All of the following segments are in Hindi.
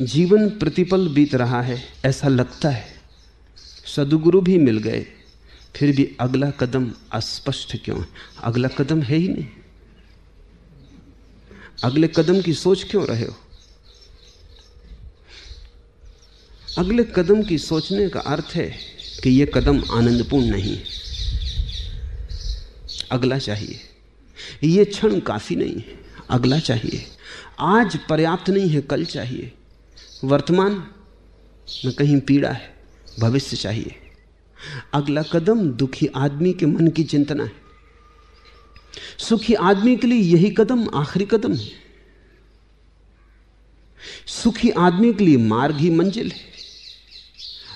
जीवन प्रतिपल बीत रहा है, ऐसा लगता है। सद्गुरु भी मिल गए, फिर भी अगला कदम अस्पष्ट क्यों है? अगला कदम है ही नहीं। अगले कदम की सोच क्यों रहे हो? अगले कदम की सोचने का अर्थ है कि यह कदम आनंदपूर्ण नहीं है, अगला चाहिए। यह क्षण काफी नहीं है, अगला चाहिए। आज पर्याप्त नहीं है, कल चाहिए। वर्तमान में कहीं पीड़ा है, भविष्य चाहिए। अगला कदम दुखी आदमी के मन की चिंतना है, सुखी आदमी के लिए यही कदम आखिरी कदम है। सुखी आदमी के लिए मार्ग ही मंजिल है।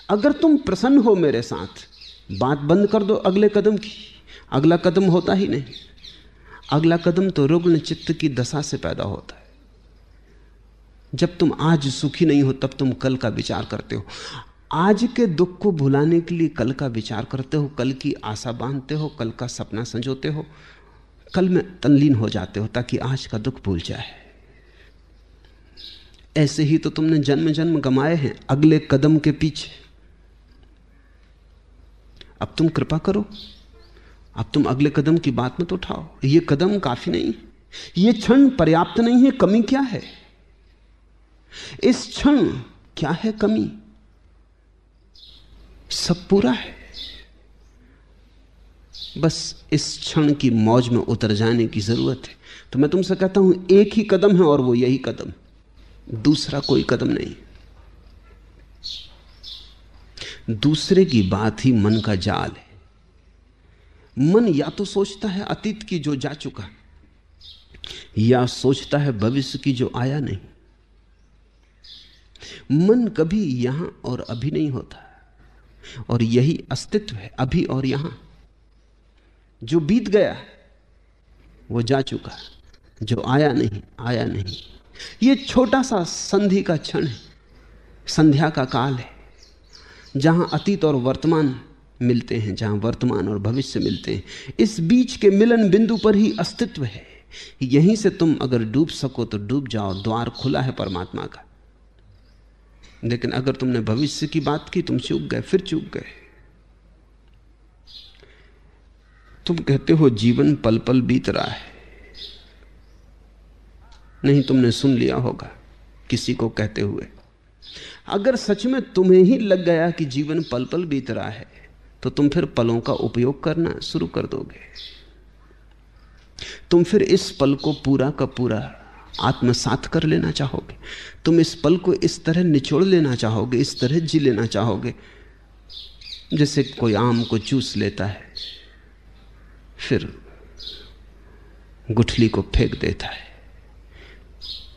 अगर तुम प्रसन्न हो मेरे साथ, बात बंद कर दो अगले कदम की। अगला कदम होता ही नहीं। अगला कदम तो रुग्ण चित्त की दशा से पैदा होता है। जब तुम आज सुखी नहीं हो तब तुम कल का विचार करते हो। आज के दुख को भुलाने के लिए कल का विचार करते हो, कल की आशा बांधते हो, कल का सपना संजोते हो, कल में तल्लीन हो जाते हो ताकि आज का दुख भूल जाए। ऐसे ही तो तुमने जन्म जन्म गंवाए हैं अगले कदम के पीछे। अब तुम कृपा करो, अब तुम अगले कदम की बात मत उठाओ। यह कदम काफी नहीं, यह क्षण पर्याप्त नहीं है। कमी क्या है इस क्षण? क्या है कमी? सब पूरा है। बस इस क्षण की मौज में उतर जाने की जरूरत है। तो मैं तुमसे कहता हूं, एक ही कदम है और वो यही कदम, दूसरा कोई कदम नहीं। दूसरे की बात ही मन का जाल है। मन या तो सोचता है अतीत की जो जा चुका, या सोचता है भविष्य की जो आया नहीं। मन कभी यहां और अभी नहीं होता, और यही अस्तित्व है, अभी और यहां। जो बीत गया वो जा चुका, जो आया नहीं आया नहीं। यह छोटा सा संधि का क्षण है, संध्या का काल है, जहां अतीत और वर्तमान मिलते हैं, जहां वर्तमान और भविष्य मिलते हैं। इस बीच के मिलन बिंदु पर ही अस्तित्व है। यहीं से तुम अगर डूब सको तो डूब जाओ, द्वार खुला है परमात्मा का। लेकिन अगर तुमने भविष्य की बात की, तुम चूक गए, फिर चूक गए। तुम कहते हो जीवन पल पल बीत रहा है। नहीं, तुमने सुन लिया होगा किसी को कहते हुए। अगर सच में तुम्हें ही लग गया कि जीवन पल पल बीत रहा है, तो तुम फिर पलों का उपयोग करना शुरू कर दोगे। तुम फिर इस पल को पूरा का पूरा आत्मसात कर लेना चाहोगे। तुम इस पल को इस तरह निचोड़ लेना चाहोगे, इस तरह जी लेना चाहोगे जैसे कोई आम को चूस लेता है, फिर गुठली को फेंक देता है।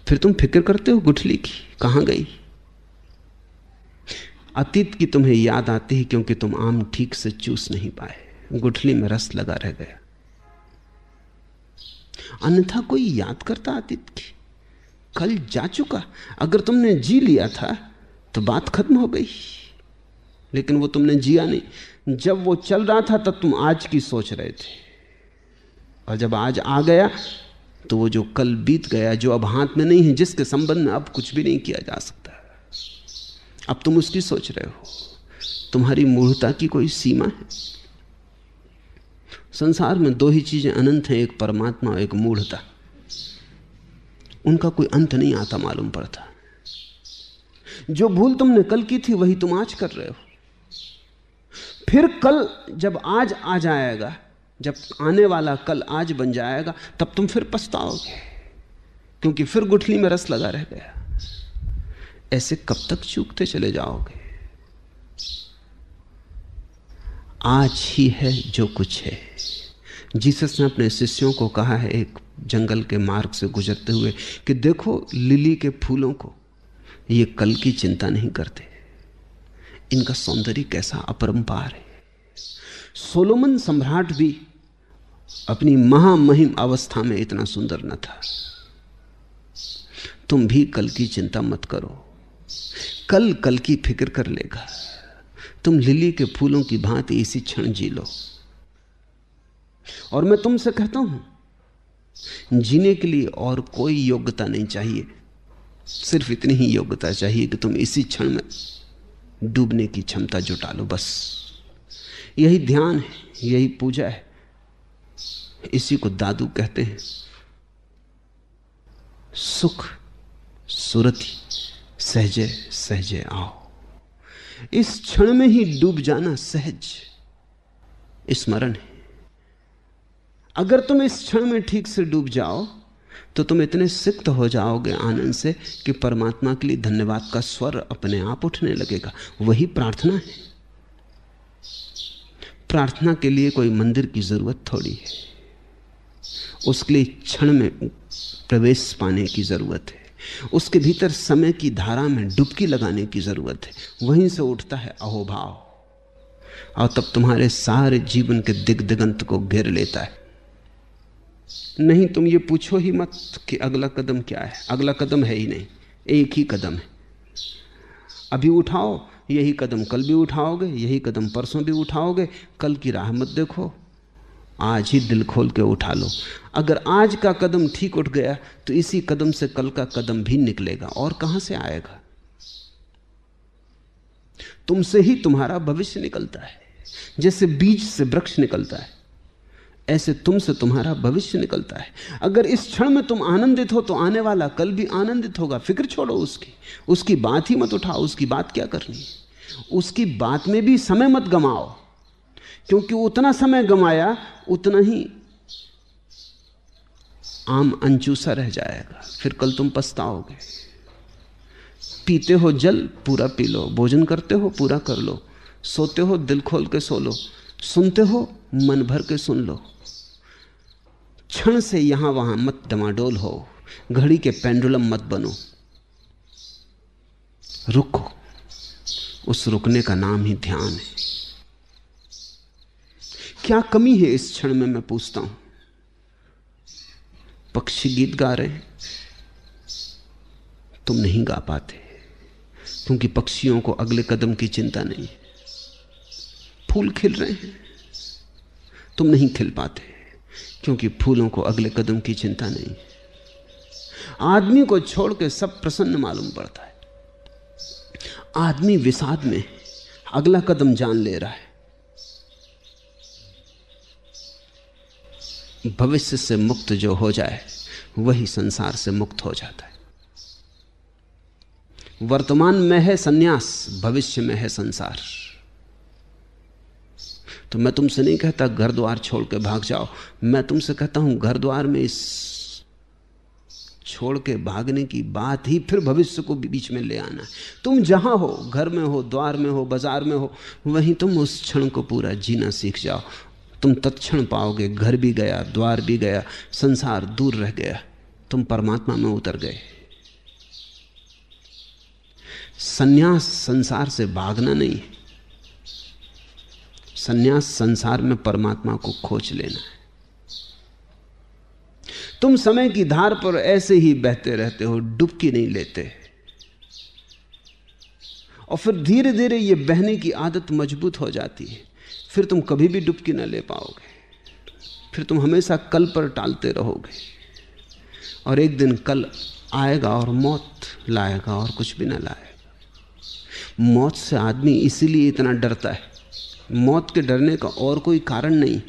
फिर तुम फिक्र करते हो गुठली की कहां गई। अतीत की तुम्हें याद आती है क्योंकि तुम आम ठीक से चूस नहीं पाए, गुठली में रस लगा रह गया। अन्यथा कोई याद करता अतीत की? कल जा चुका। अगर तुमने जी लिया था तो बात खत्म हो गई, लेकिन वो तुमने जिया नहीं। जब वो चल रहा था तब तुम आज की सोच रहे थे, और जब आज आ गया तो वो जो कल बीत गया, जो अब हाथ में नहीं है, जिसके संबंध में अब कुछ भी नहीं किया जा सकता, अब तुम उसकी सोच रहे हो। तुम्हारी मूढ़ता की कोई सीमा है? संसार में दो ही चीजें अनंत हैं, एक परमात्मा और एक मूढ़ता। उनका कोई अंत नहीं आता मालूम पड़ता। जो भूल तुमने कल की थी वही तुम आज कर रहे हो। फिर कल जब आज आ जाएगा, जब आने वाला कल आज बन जाएगा, तब तुम फिर पछताओगे, क्योंकि फिर गुठली में रस लगा रह गया। ऐसे कब तक चूकते चले जाओगे? आज ही है जो कुछ है। जीसस ने अपने शिष्यों को कहा है एक जंगल के मार्ग से गुजरते हुए कि देखो लिली के फूलों को, ये कल की चिंता नहीं करते, इनका सौंदर्य कैसा अपरंपार है। सोलोमन सम्राट भी अपनी महामहिम अवस्था में इतना सुंदर न था। तुम भी कल की चिंता मत करो, कल कल की फिक्र कर लेगा। तुम लिली के फूलों की भांति इसी क्षण जी लो। और मैं तुमसे कहता हूं, जीने के लिए और कोई योग्यता नहीं चाहिए, सिर्फ इतनी ही योग्यता चाहिए कि तुम इसी क्षण में डूबने की क्षमता जुटा लो। बस यही ध्यान है, यही पूजा है। इसी को दादू कहते हैं सुख सुरति सहजे सहजे आओ। इस क्षण में ही डूब जाना सहज स्मरण है। अगर तुम इस क्षण में ठीक से डूब जाओ तो तुम इतने सिक्त हो जाओगे आनंद से कि परमात्मा के लिए धन्यवाद का स्वर अपने आप उठने लगेगा। वही प्रार्थना है। प्रार्थना के लिए कोई मंदिर की जरूरत थोड़ी है, उसके लिए क्षण में प्रवेश पाने की जरूरत है, उसके भीतर समय की धारा में डुबकी लगाने की जरूरत है। वहीं से उठता है अहोभाव और तब तुम्हारे सारे जीवन के दिग्दिगंत को घेर लेता है। नहीं, तुम ये पूछो ही मत कि अगला कदम क्या है। अगला कदम है ही नहीं, एक ही कदम है। अभी उठाओ यही कदम, कल भी उठाओगे यही कदम, परसों भी उठाओगे। कल की राह मत देखो, आज ही दिल खोल के उठा लो। अगर आज का कदम ठीक उठ गया तो इसी कदम से कल का कदम भी निकलेगा। और कहां से आएगा? तुमसे ही तुम्हारा भविष्य निकलता है। जैसे बीज से वृक्ष निकलता है, ऐसे तुमसे तुम्हारा भविष्य निकलता है। अगर इस क्षण में तुम आनंदित हो तो आने वाला कल भी आनंदित होगा। फिक्र छोड़ो उसकी बात ही मत उठाओ। उसकी बात क्या करनी है? उसकी बात में भी समय मत गमाओ, क्योंकि उतना समय गमाया उतना ही आम अंचूसा रह जाएगा। फिर कल तुम पछताओगे। पीते हो जल पूरा पी लो, भोजन करते हो पूरा कर लो, सोते हो दिल खोल के सो लो, सुनते हो मन भर के सुन लो। क्षण से यहां वहां मत डमाडोल हो, घड़ी के पेंडुलम मत बनो। रुको, उस रुकने का नाम ही ध्यान है। क्या कमी है इस क्षण में, मैं पूछता हूं। पक्षी गीत गा रहे हैं, तुम नहीं गा पाते क्योंकि पक्षियों को अगले कदम की चिंता नहीं है। फूल खिल रहे हैं, तुम नहीं खिल पाते क्योंकि फूलों को अगले कदम की चिंता नहीं। आदमी को छोड़ के सब प्रसन्न मालूम पड़ता है। आदमी विषाद में अगला कदम जान ले रहा है। भविष्य से मुक्त जो हो जाए वही संसार से मुक्त हो जाता है। वर्तमान में है सन्यास, भविष्य में है संसार। तो मैं तुमसे नहीं कहता घर द्वार छोड़ के भाग जाओ, मैं तुमसे कहता हूं घर द्वार में इस छोड़ के भागने की बात ही फिर भविष्य को बीच में ले आना है। तुम जहां हो, घर में हो, द्वार में हो, बाजार में हो, वहीं तुम उस क्षण को पूरा जीना सीख जाओ। तुम तत्क्षण पाओगे घर भी गया, द्वार भी गया, संसार दूर रह गया, तुम परमात्मा में उतर गए। सन्यास संसार से भागना नहीं है, सन्यास संसार में परमात्मा को खोज लेना है। तुम समय की धार पर ऐसे ही बहते रहते हो, डुबकी नहीं लेते, और फिर धीरे धीरे ये बहने की आदत मजबूत हो जाती है। फिर तुम कभी भी डुबकी न ले पाओगे, फिर तुम हमेशा कल पर टालते रहोगे, और एक दिन कल आएगा और मौत लाएगा और कुछ भी न लाएगा। मौत से आदमी इसीलिए इतना डरता है। मौत के डरने का और कोई कारण नहीं।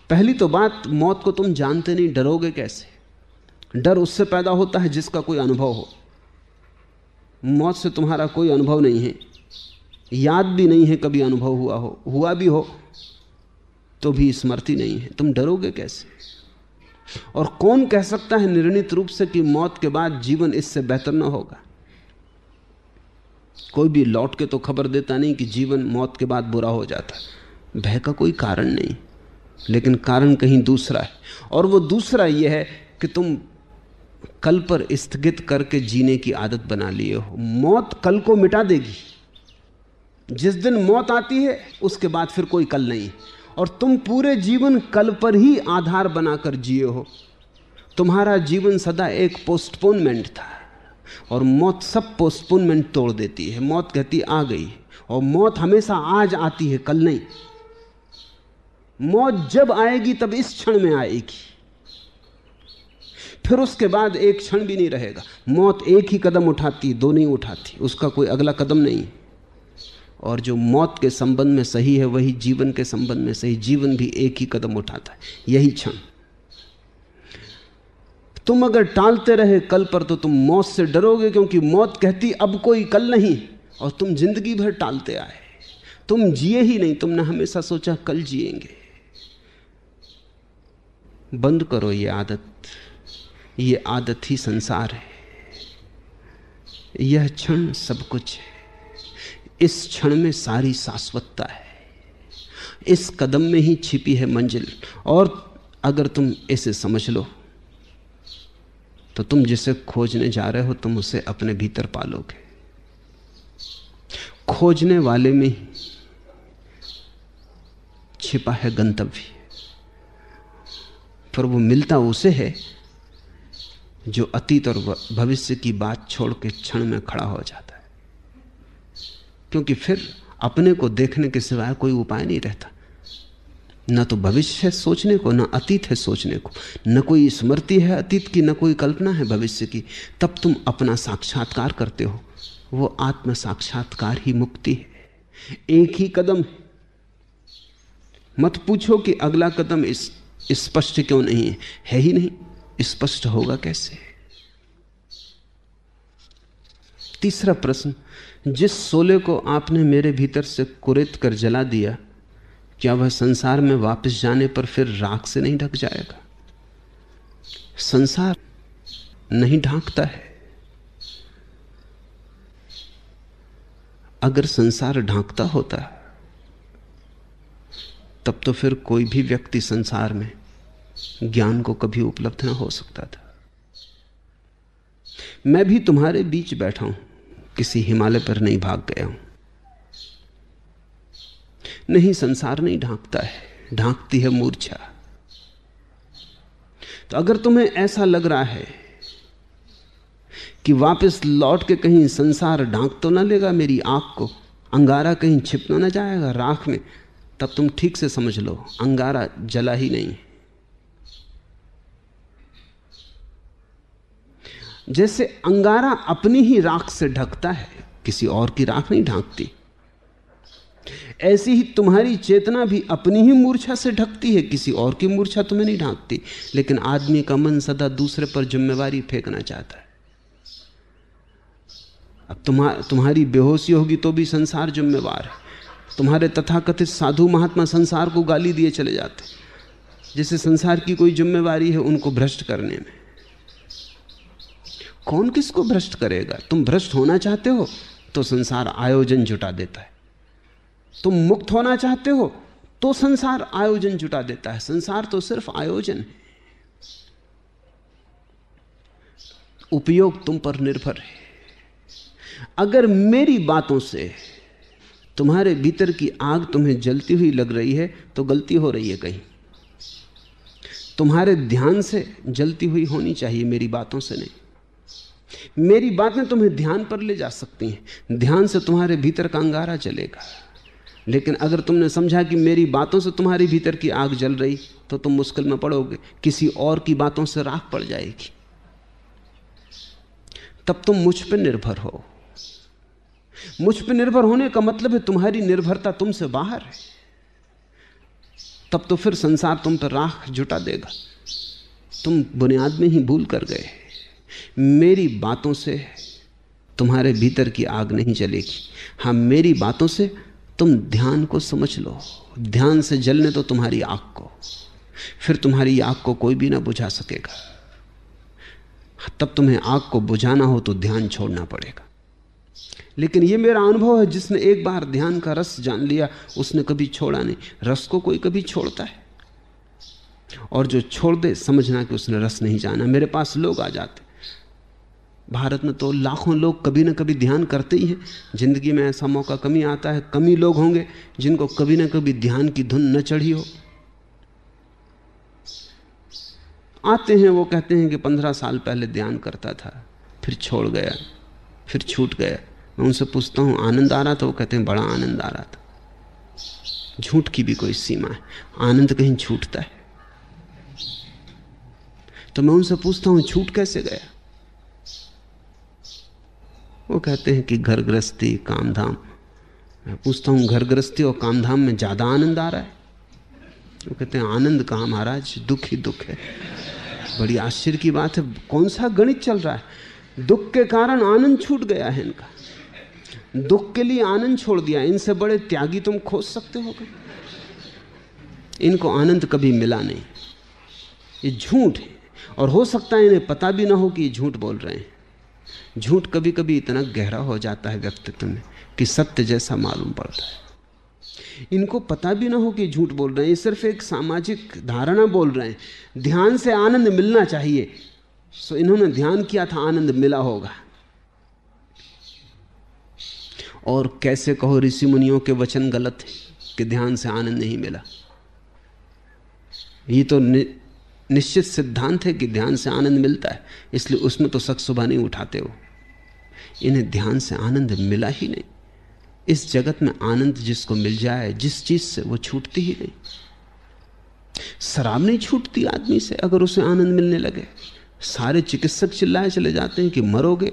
पहली तो बात, मौत को तुम जानते नहीं, डरोगे कैसे? डर उससे पैदा होता है जिसका कोई अनुभव हो। मौत से तुम्हारा कोई अनुभव नहीं है, याद भी नहीं है कभी अनुभव हुआ भी हो तो भी स्मृति नहीं है, तुम डरोगे कैसे? और कौन कह सकता है निर्णित रूप से कि मौत के बाद जीवन इससे बेहतर ना होगा? कोई भी लौट के तो खबर देता नहीं कि जीवन मौत के बाद बुरा हो जाता। भय का कोई कारण नहीं, लेकिन कारण कहीं दूसरा है, और वो दूसरा यह है कि तुम कल पर स्थगित करके जीने की आदत बना लिए हो। मौत कल को मिटा देगी। जिस दिन मौत आती है उसके बाद फिर कोई कल नहीं, और तुम पूरे जीवन कल पर ही आधार बनाकर जिए हो। तुम्हारा जीवन सदा एक पोस्टपोनमेंट था, और मौत सब पोस्टपोनमेंट तोड़ देती है। मौत कहती आ गई, और मौत हमेशा आज आती है, कल नहीं। मौत जब आएगी तब इस क्षण में आएगी, फिर उसके बाद एक क्षण भी नहीं रहेगा। मौत एक ही कदम उठाती, दो नहीं उठाती, उसका कोई अगला कदम नहीं। और जो मौत के संबंध में सही है वही जीवन के संबंध में सही। जीवन भी एक ही कदम उठाता है, यही क्षण। तुम अगर टालते रहे कल पर तो तुम मौत से डरोगे, क्योंकि मौत कहती अब कोई कल नहीं, और तुम जिंदगी भर टालते आए। तुम जिए ही नहीं, तुमने हमेशा सोचा कल जिएंगे। बंद करो ये आदत ही संसार है। यह क्षण सब कुछ है, इस क्षण में सारी शाश्वतता है, इस कदम में ही छिपी है मंजिल। और अगर तुम इसे समझ लो तो तुम जिसे खोजने जा रहे हो तुम उसे अपने भीतर पालोगे। खोजने वाले में ही छिपा है गंतव्य, पर वो मिलता उसे है जो अतीत और भविष्य की बात छोड़ के क्षण में खड़ा हो जाता है। क्योंकि फिर अपने को देखने के सिवाय कोई उपाय नहीं रहता। न तो भविष्य है सोचने को, न अतीत है सोचने को, न कोई स्मृति है अतीत की, न कोई कल्पना है भविष्य की। तब तुम अपना साक्षात्कार करते हो। वो आत्म साक्षात्कार ही मुक्ति है। एक ही कदम है। मत पूछो कि अगला कदम स्पष्ट क्यों नहीं है ही नहीं। स्पष्ट होगा कैसे? तीसरा प्रश्न, जिस शोले को आपने मेरे भीतर से कुरेद कर जला दिया, क्या वह संसार में वापस जाने पर फिर राख से नहीं ढक जाएगा? संसार नहीं ढांकता है। अगर संसार ढांकता होता तब तो फिर कोई भी व्यक्ति संसार में ज्ञान को कभी उपलब्ध न हो सकता था। मैं भी तुम्हारे बीच बैठा हूं, किसी हिमालय पर नहीं भाग गया हूं। नहीं, संसार नहीं ढांकता है, ढांकती है मूर्छा। तो अगर तुम्हें ऐसा लग रहा है कि वापस लौट के कहीं संसार ढांक तो ना लेगा मेरी आंख को, अंगारा कहीं छिप ना जाएगा राख में, तब तुम ठीक से समझ लो, अंगारा जला ही नहीं। जैसे अंगारा अपनी ही राख से ढकता है, किसी और की राख नहीं ढांकती, ऐसी ही तुम्हारी चेतना भी अपनी ही मूर्छा से ढकती है, किसी और की मूर्छा तुम्हें नहीं ढांकती। लेकिन आदमी का मन सदा दूसरे पर जिम्मेवारी फेंकना चाहता है। अब तुम्हारी बेहोशी होगी तो भी संसार जिम्मेवार है। तुम्हारे तथाकथित साधु महात्मा संसार को गाली दिए चले जाते, जैसे संसार की कोई जिम्मेवारी है उनको भ्रष्ट करने में। कौन किसको भ्रष्ट करेगा? तुम भ्रष्ट होना चाहते हो तो संसार आयोजन जुटा देता है। तुम मुक्त होना चाहते हो तो संसार आयोजन जुटा देता है। संसार तो सिर्फ आयोजन है, उपयोग तुम पर निर्भर है। अगर मेरी बातों से तुम्हारे भीतर की आग तुम्हें जलती हुई लग रही है तो गलती हो रही है कहीं। तुम्हारे ध्यान से जलती हुई होनी चाहिए, मेरी बातों से नहीं। मेरी बातें तुम्हें ध्यान पर ले जा सकती हैं, ध्यान से तुम्हारे भीतर का अंगारा जलेगा। लेकिन अगर तुमने समझा कि मेरी बातों से तुम्हारे भीतर की आग जल रही तो तुम मुश्किल में पड़ोगे, किसी और की बातों से राख पड़ जाएगी। तब तुम मुझ पर निर्भर हो। मुझ पर निर्भर होने का मतलब है तुम्हारी निर्भरता तुमसे बाहर है। तब तो फिर संसार तुम पर राख जुटा देगा। तुम बुनियाद में ही भूल कर गए। मेरी बातों से तुम्हारे भीतर की आग नहीं जलेगी। हाँ, मेरी बातों से तुम ध्यान को समझ लो, ध्यान से जलने दो तुम्हारी आग को, फिर तुम्हारी आग को कोई भी ना बुझा सकेगा। तब तुम्हें आग को बुझाना हो तो ध्यान छोड़ना पड़ेगा। लेकिन यह मेरा अनुभव है, जिसने एक बार ध्यान का रस जान लिया उसने कभी छोड़ा नहीं। रस को कोई कभी छोड़ता है, और जो छोड़ दे समझना कि उसने रस नहीं जाना। मेरे पास लोग आ जाते, भारत में तो लाखों लोग कभी ना कभी ध्यान करते ही हैं। जिंदगी में ऐसा मौका कमी आता है, कमी लोग होंगे जिनको कभी ना कभी ध्यान की धुन न चढ़ी हो। आते हैं, वो कहते हैं कि 15 साल पहले ध्यान करता था, फिर छोड़ गया, फिर छूट गया। मैं उनसे पूछता हूँ आनंद आ रहा था? वो कहते हैं बड़ा आनंद आ रहा था। झूठ की भी कोई सीमा है, आनंद कहीं छूटता है? तो मैं उनसे पूछता हूं छूट कैसे गया? वो कहते हैं कि घर गृहस्थी काम धाम। मैं पूछता हूं घर गृहस्थी और काम धाम में ज्यादा आनंद आ रहा है? वो कहते हैं आनंद कहां महाराज, दुख ही दुख है। बड़ी आश्चर्य की बात है, कौन सा गणित चल रहा है? दुख के कारण आनंद छूट गया है इनका, दुख के लिए आनंद छोड़ दिया। इनसे बड़े त्यागी तुम खोज सकते हो क्या? इनको आनंद कभी मिला नहीं, ये झूठ है। और हो सकता है इन्हें पता भी ना हो कि ये झूठ बोल रहे हैं। झूठ कभी कभी इतना गहरा हो जाता है व्यक्तित्व में कि सत्य जैसा मालूम पड़ता है। इनको पता भी ना हो कि झूठ बोल रहे हैं, ये सिर्फ एक सामाजिक धारणा बोल रहे हैं। ध्यान से आनंद मिलना चाहिए, सो इन्होंने ध्यान किया था, आनंद मिला होगा। और कैसे कहो ऋषि मुनियों के वचन गलत है कि ध्यान से आनंद नहीं मिला? ये तो निश्चित सिद्धांत है कि ध्यान से आनंद मिलता है, इसलिए उसमें तो शक सुबह नहीं उठाते हो। इन्हें ध्यान से आनंद मिला ही नहीं। इस जगत में आनंद जिसको मिल जाए, जिस चीज से, वो छूटती ही नहीं। शराब नहीं छूटती आदमी से अगर उसे आनंद मिलने लगे। सारे चिकित्सक चिल्लाए चले जाते हैं कि मरोगे,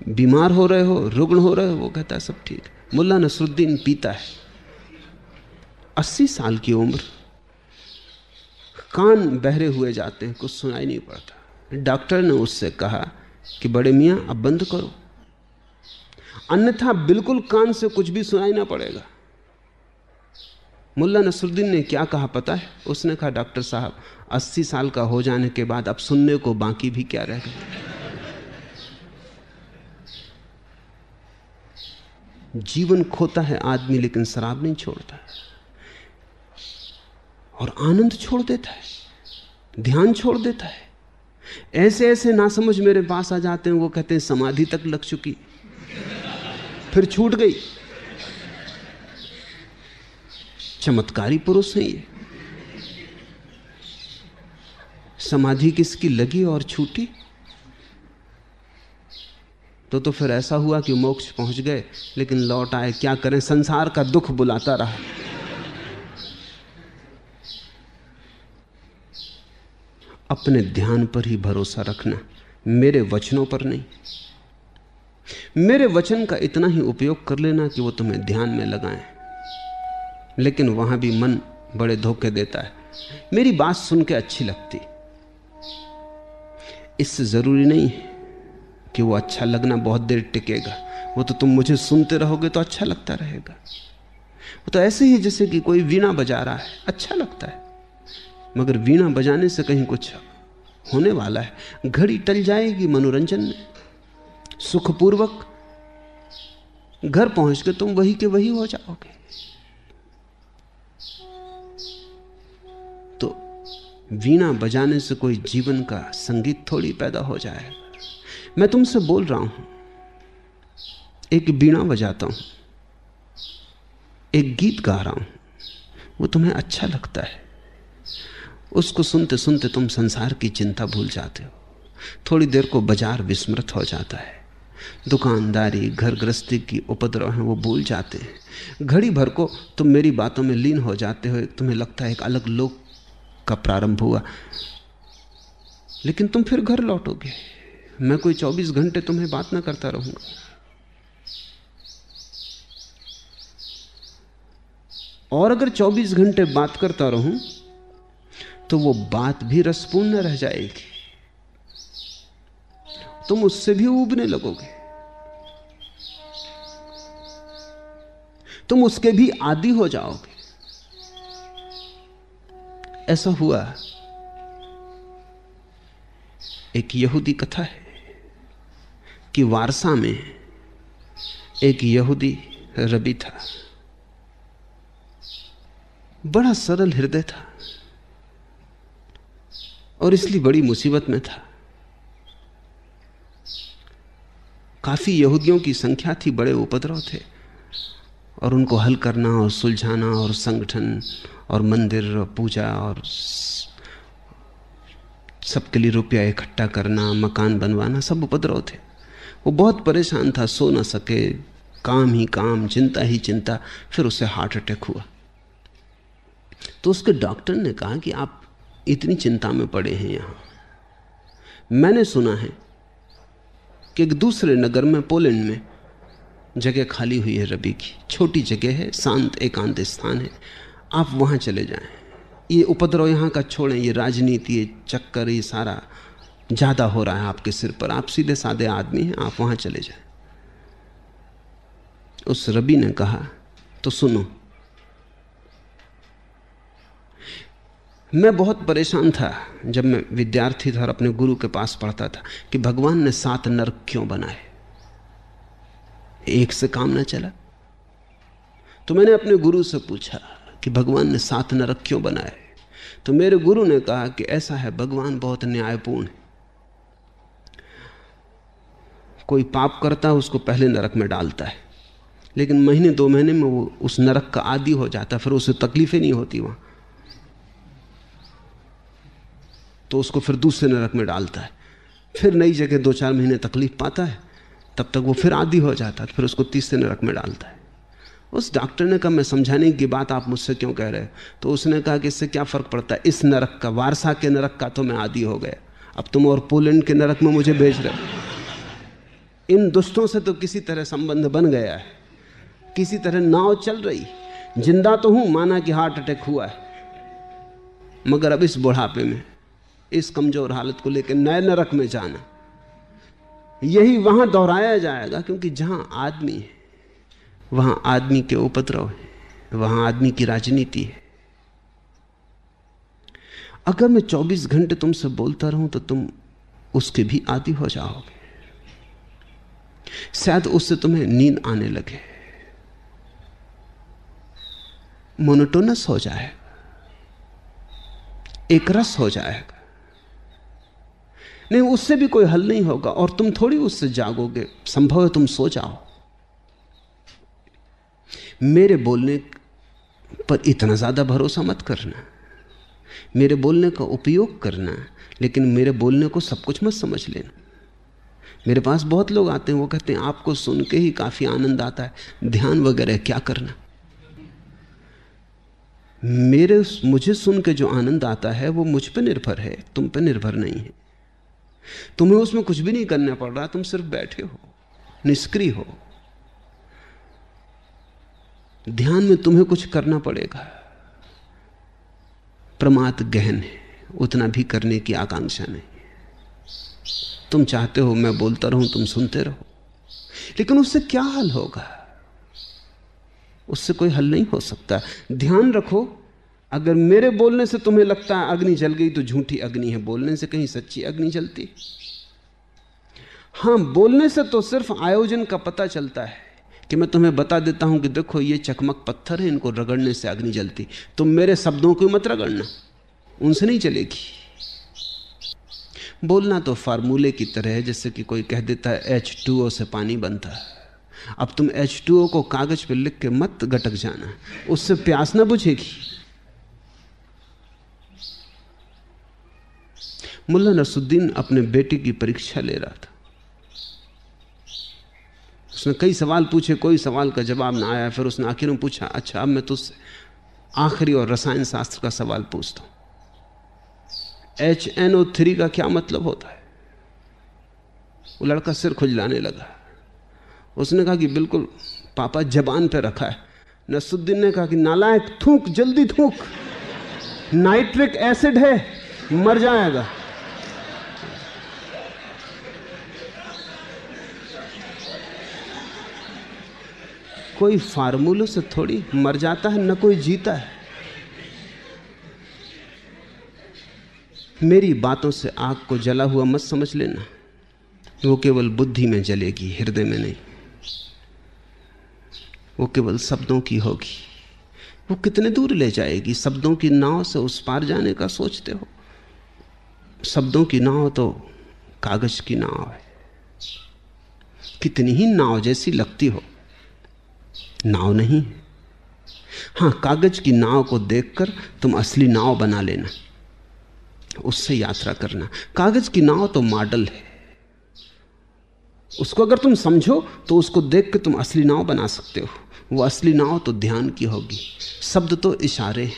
बीमार हो रहे हो, रुग्ण हो रहे हो, वो कहता है सब ठीक। मुल्ला नसरुद्दीन पीता है, 80 साल की उम्र, कान बहरे हुए जाते हैं, कुछ सुनाई नहीं पड़ता। डॉक्टर ने उससे कहा कि बड़े मियां अब बंद करो, अन्यथा बिल्कुल कान से कुछ भी सुनाई ना पड़ेगा। मुल्ला नसरुद्दीन ने क्या कहा पता है? उसने कहा डॉक्टर साहब 80 साल का हो जाने के बाद अब सुनने को बाकी भी क्या रह गया? जीवन खोता है आदमी लेकिन शराब नहीं छोड़ता और आनंद छोड़ देता है, ध्यान छोड़ देता है। ऐसे ऐसे नासमझ मेरे पास आ जाते हैं, वो कहते हैं समाधि तक लग चुकी, फिर छूट गई। चमत्कारी पुरुष हैं ये। समाधि किसकी लगी और छूटी? तो फिर ऐसा हुआ कि मोक्ष पहुंच गए लेकिन लौट आए। क्या करें, संसार का दुख बुलाता रहा। अपने ध्यान पर ही भरोसा रखना, मेरे वचनों पर नहीं। मेरे वचन का इतना ही उपयोग कर लेना कि वो तुम्हें ध्यान में लगाएं, लेकिन वहां भी मन बड़े धोखे देता है। मेरी बात सुन के अच्छी लगती, इससे जरूरी नहीं है कि वो अच्छा लगना बहुत देर टिकेगा। वो तो तुम मुझे सुनते रहोगे तो अच्छा लगता रहेगा। वो तो ऐसे ही जैसे कि कोई वीणा बजा रहा है, अच्छा लगता है, मगर वीणा बजाने से कहीं कुछ होने वाला है। घड़ी टल जाएगी मनोरंजन में, सुखपूर्वक घर पहुंच के तुम वही के वही हो जाओगे। तो वीणा बजाने से कोई जीवन का संगीत थोड़ी पैदा हो जाएगा। मैं तुमसे बोल रहा हूं, एक वीणा बजाता हूं, एक गीत गा रहा हूं, वो तुम्हें अच्छा लगता है। उसको सुनते सुनते तुम संसार की चिंता भूल जाते हो। थोड़ी देर को बाजार विस्मृत हो जाता है, दुकानदारी, घर गृहस्थी की उपद्रव हैं वो भूल जाते हैं। घड़ी भर को तुम मेरी बातों में लीन हो जाते हो, तुम्हें लगता है एक अलग लोक का प्रारंभ हुआ, लेकिन तुम फिर घर लौटोगे। मैं कोई 24 घंटे तुम्हें बात ना करता रहूंगा। और अगर 24 घंटे बात करता रहूं तो वो बात भी रसपूर्ण रह जाएगी, तुम उससे भी ऊबने लगोगे, तुम उसके भी आदी हो जाओगे। ऐसा हुआ। एक यहूदी कथा है कि वारसा में एक यहूदी रबी था, बड़ा सरल हृदय था और इसलिए बड़ी मुसीबत में था। काफी यहूदियों की संख्या थी, बड़े उपद्रव थे और उनको हल करना और सुलझाना और संगठन और मंदिर और पूजा और सबके लिए रुपया इकट्ठा करना, मकान बनवाना, सब उपद्रव थे। वो बहुत परेशान था, सो ना सके, काम ही काम, चिंता ही चिंता। फिर उसे हार्ट अटैक हुआ। तो उसके डॉक्टर ने कहा कि आप इतनी चिंता में पड़े हैं यहाँ, मैंने सुना है कि एक दूसरे नगर में, पोलैंड में, जगह खाली हुई है रबी की। छोटी जगह है, शांत एकांत स्थान है, आप वहाँ चले जाएं। ये उपद्रव यहाँ का छोड़ें, ये राजनीति, ये चक्कर, ये सारा ज़्यादा हो रहा है आपके सिर पर। आप सीधे साधे आदमी हैं, आप वहाँ चले जाएं। उस रबी ने कहा, तो सुनो। मैं बहुत परेशान था जब मैं विद्यार्थी था और अपने गुरु के पास पढ़ता था कि भगवान ने 7 नरक क्यों बनाए, एक से काम ना चला। तो मैंने अपने गुरु से पूछा कि भगवान ने 7 नरक क्यों बनाए। तो मेरे गुरु ने कहा कि ऐसा है, भगवान बहुत न्यायपूर्ण है। कोई पाप करता है उसको पहले नरक में डालता है, लेकिन महीने 2 महीने में वो उस नरक का आदी हो जाता है, फिर उसे तकलीफें नहीं होती वहां, तो उसको फिर दूसरे नरक में डालता है। फिर नई जगह 2-4 महीने तकलीफ पाता है, तब तक वो फिर आदी हो जाता है, फिर उसको तीसरे नरक में डालता है। उस डॉक्टर ने कहा, मैं समझाने की बात आप मुझसे क्यों कह रहे हो? तो उसने कहा कि इससे क्या फ़र्क पड़ता है, इस नरक का, वारसा के नरक का तो मैं आदी हो गया, अब तुम और पोलैंड के नरक में मुझे भेज रहे हो। इन दुष्टों से तो किसी तरह संबंध बन गया है, किसी तरह नाव चल रही। जिंदा तो हूं, माना कि हार्ट अटैक हुआ है, मगर अब इस बुढ़ापे में, इस कमजोर हालत को लेकर नए नरक में जाना, यही वहां दोहराया जाएगा। क्योंकि जहां आदमी है वहां आदमी के उपद्रव है, वहां आदमी की राजनीति है। अगर मैं 24 घंटे तुमसे बोलता रहूं तो तुम उसके भी आदी हो जाओगे। शायद उससे तुम्हें नींद आने लगे, मोनोटोनस हो जाएगा, एक रस हो जाएगा। नहीं, उससे भी कोई हल नहीं होगा और तुम थोड़ी उससे जागोगे। संभव है तुम सो जाओ। मेरे बोलने पर इतना ज्यादा भरोसा मत करना, मेरे बोलने का उपयोग करना, लेकिन मेरे बोलने को सब कुछ मत समझ लेना। मेरे पास बहुत लोग आते हैं, वो कहते हैं आपको सुन के ही काफी आनंद आता है, ध्यान वगैरह क्या करना। मुझे सुन के जो आनंद आता है वो मुझ पे निर्भर है, तुम पे निर्भर नहीं है। तुम्हें उसमें कुछ भी नहीं करना पड़ रहा, तुम सिर्फ बैठे हो, निष्क्रिय हो। ध्यान में तुम्हें कुछ करना पड़ेगा। प्रमाद गहन है, उतना भी करने की आकांक्षा नहीं। तुम चाहते हो मैं बोलता रहूं, तुम सुनते रहो, लेकिन उससे क्या हल होगा? उससे कोई हल नहीं हो सकता। ध्यान रखो, अगर मेरे बोलने से तुम्हें लगता है अग्नि जल गई तो झूठी अग्नि है, बोलने से कहीं सच्ची अग्नि जलती। हां, बोलने से तो सिर्फ आयोजन का पता चलता है कि मैं तुम्हें बता देता हूं कि देखो ये चकमक पत्थर है, इनको रगड़ने से अग्नि जलती। तुम मेरे शब्दों को मत रगड़ना, उनसे नहीं चलेगी। बोलना तो फार्मूले की तरह है, जैसे कि कोई कह देता है H2O से पानी बनता है। अब तुम H2O को कागज पे लिख के मत गटक जाना, उससे प्यास ना बुझेगी। मुल्ला नसरुद्दीन अपने बेटे की परीक्षा ले रहा था। उसने कई सवाल पूछे, कोई सवाल का जवाब ना आया। फिर उसने आखिर में पूछा, अच्छा अब मैं तुझसे आखिरी और रसायन शास्त्र का सवाल पूछता हूं, HNO3 का क्या मतलब होता है? वो लड़का सिर खुजलाने लगा। उसने कहा कि बिल्कुल पापा जबान पे रखा है। नसरुद्दीन ने कहा कि नालायक, थूक, जल्दी थूक, नाइट्रिक एसिड है, मर जाएगा। कोई फार्मूलों से थोड़ी मर जाता है, न कोई जीता है। मेरी बातों से आग को जला हुआ मत समझ लेना, वो केवल बुद्धि में जलेगी, हृदय में नहीं। वो केवल शब्दों की होगी। वो कितने दूर ले जाएगी? शब्दों की नाव से उस पार जाने का सोचते हो? शब्दों की नाव तो कागज की नाव है, कितनी ही नाव जैसी लगती हो, नाव नहीं है। हां, कागज की नाव को देखकर तुम असली नाव बना लेना, उससे यात्रा करना। कागज की नाव तो मॉडल है, उसको अगर तुम समझो तो उसको देख के तुम असली नाव बना सकते हो। वो असली नाव तो ध्यान की होगी। शब्द तो इशारे हैं,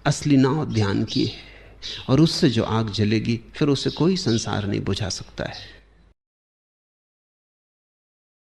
असली नाव ध्यान की है। और उससे जो आग जलेगी फिर उसे कोई संसार नहीं बुझा सकता है।